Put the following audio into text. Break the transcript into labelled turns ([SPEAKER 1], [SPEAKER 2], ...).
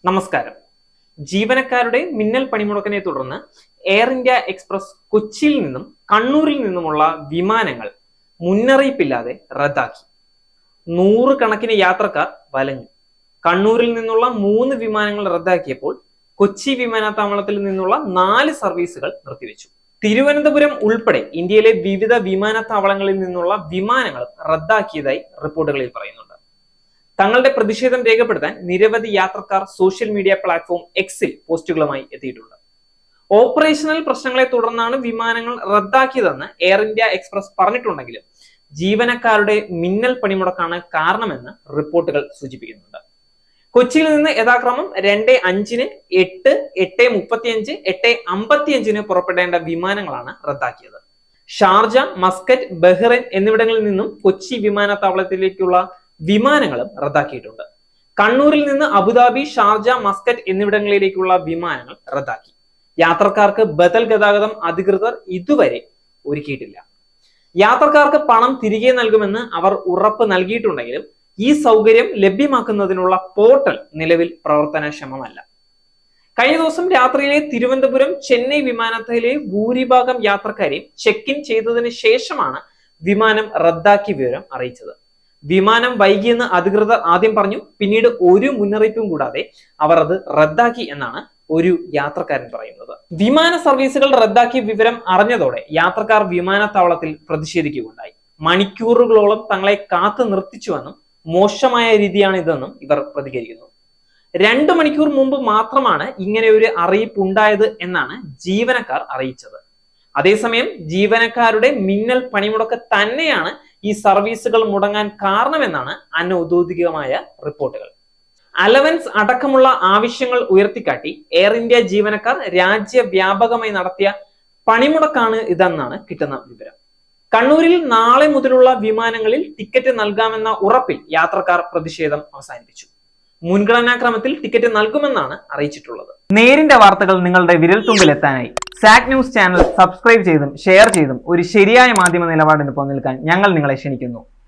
[SPEAKER 1] നമസ്കാരം. ജീവനക്കാരുടെ മിന്നൽ പണിമുടക്കിനെ തുടർന്ന് എയർ ഇന്ത്യ എക്സ്പ്രസ് കൊച്ചിയിൽ നിന്നും കണ്ണൂരിൽ നിന്നുമുള്ള വിമാനങ്ങൾ മുന്നറിയിപ്പില്ലാതെ റദ്ദാക്കി. 100 കണക്കിന് യാത്രക്കാർ വലഞ്ഞു. കണ്ണൂരിൽ നിന്നുള്ള 3 വിമാനങ്ങൾ റദ്ദാക്കിയപ്പോൾ കൊച്ചി വിമാനത്താവളത്തിൽ നിന്നുള്ള 4 സർവീസുകൾ നിർത്തിവെച്ചു. തിരുവനന്തപുരം ഉൾപ്പെടെ ഇന്ത്യയിലെ വിവിധ വിമാനത്താവളങ്ങളിൽ നിന്നുള്ള വിമാനങ്ങൾ റദ്ദാക്കിയതായി റിപ്പോർട്ടുകളിൽ പറയുന്നുണ്ട്. തങ്ങളുടെ പ്രതിഷേധം രേഖപ്പെടുത്താൻ നിരവധി യാത്രക്കാർ സോഷ്യൽ മീഡിയ പ്ലാറ്റ്ഫോം എക്സിൽ പോസ്റ്റുകളുമായി എത്തിയിട്ടുണ്ട്. ഓപ്പറേഷണൽ പ്രശ്നങ്ങളെ തുടർന്നാണ് വിമാനങ്ങൾ റദ്ദാക്കിയതെന്ന് എയർ ഇന്ത്യ എക്സ്പ്രസ് പറഞ്ഞിട്ടുണ്ടെങ്കിലും ജീവനക്കാരുടെ മിന്നൽ പണിമുടക്കാണ് കാരണമെന്ന് റിപ്പോർട്ടുകൾ സൂചിപ്പിക്കുന്നുണ്ട്. കൊച്ചിയിൽ നിന്ന് യഥാക്രമം 2:05, 8, 8:35, 8:55 പുറപ്പെടേണ്ട വിമാനങ്ങളാണ് റദ്ദാക്കിയത്. ഷാർജ, മസ്കറ്റ്, ബഹ്റൈൻ എന്നിവിടങ്ങളിൽ നിന്നും കൊച്ചി വിമാനത്താവളത്തിലേക്കുള്ള വിമാനങ്ങളും റദ്ദാക്കിയിട്ടുണ്ട്. കണ്ണൂരിൽ നിന്ന് അബുദാബി, ഷാർജ, മസ്കറ്റ് എന്നിവിടങ്ങളിലേക്കുള്ള വിമാനങ്ങൾ റദ്ദാക്കി. യാത്രക്കാർക്ക് ബദൽ ഗതാഗതം അധികൃതർ ഇതുവരെ ഒരുക്കിയിട്ടില്ല. യാത്രക്കാർക്ക് പണം തിരികെ നൽകുമെന്ന് അവർ ഉറപ്പ് നൽകിയിട്ടുണ്ടെങ്കിലും ഈ സൗകര്യം ലഭ്യമാക്കുന്നതിനുള്ള പോർട്ടൽ നിലവിൽ പ്രവർത്തനക്ഷമമല്ല. കഴിഞ്ഞ ദിവസം രാത്രിയിലെ തിരുവനന്തപുരം, ചെന്നൈ വിമാനത്തിലെ ഭൂരിഭാഗം യാത്രക്കാരെയും ചെക്ക് ഇൻ ചെയ്തതിന് ശേഷമാണ് വിമാനം റദ്ദാക്കിയ വിവരം അറിയിച്ചത്. വിമാനം വൈകിയെന്ന് അധികൃതർ ആദ്യം പറഞ്ഞു. പിന്നീട് ഒരു മുന്നറിയിപ്പും കൂടാതെ അവർ അത് റദ്ദാക്കി എന്നാണ് ഒരു യാത്രക്കാരൻ പറയുന്നത്. വിമാന സർവീസുകൾ റദ്ദാക്കിയ വിവരം അറിഞ്ഞതോടെ യാത്രക്കാർ വിമാനത്താവളത്തിൽ പ്രതിഷേധിക്കുകയുണ്ടായി. മണിക്കൂറുകളോളം തങ്ങളെ കാത്തു നിർത്തിച്ചുവെന്നും മോശമായ രീതിയാണ് ഇതെന്നും ഇവർ പ്രതികരിക്കുന്നു. 2 മണിക്കൂർ മുമ്പ് മാത്രമാണ് ഇങ്ങനെ ഒരു അറിയിപ്പ് ഉണ്ടായത് എന്നാണ് ജീവനക്കാർ അറിയിച്ചത്. അതേസമയം ജീവനക്കാരുടെ മിന്നൽ പണിമുടക്ക് തന്നെയാണ് ഈ സർവീസുകൾ മുടങ്ങാൻ കാരണമെന്നാണ് അനൗദ്യോഗികമായ റിപ്പോർട്ടുകൾ. അലവൻസ് അടക്കമുള്ള ആവശ്യങ്ങൾ ഉയർത്തിക്കാട്ടി എയർ ഇന്ത്യ ജീവനക്കാർ രാജ്യവ്യാപകമായി നടത്തിയ പണിമുടക്കാണ് ഇതെന്നാണ് കിട്ടുന്ന വിവരം. കണ്ണൂരിൽ നാളെ മുതലുള്ള വിമാനങ്ങളിൽ ടിക്കറ്റ് നൽകാമെന്ന ഉറപ്പിൽ യാത്രക്കാർ പ്രതിഷേധം അവസാനിപ്പിച്ചു. മുൻഗണനാക്രമത്തിൽ ടിക്കറ്റ് നൽകുമെന്നാണ് അറിയിച്ചിട്ടുള്ളത്. നേരിന്റെ വാർത്തകൾ നിങ്ങളുടെ വിരൽത്തുമ്പിൽ എത്താനായി സാക് ന്യൂസ് ചാനൽ സബ്സ്ക്രൈബ് ചെയ്തും ഷെയർ ചെയ്തും ഒരു ശരിയായ മാധ്യമ നിലപാടിന് നിൽക്കാൻ ഞങ്ങൾ നിങ്ങളെ ക്ഷണിക്കുന്നു.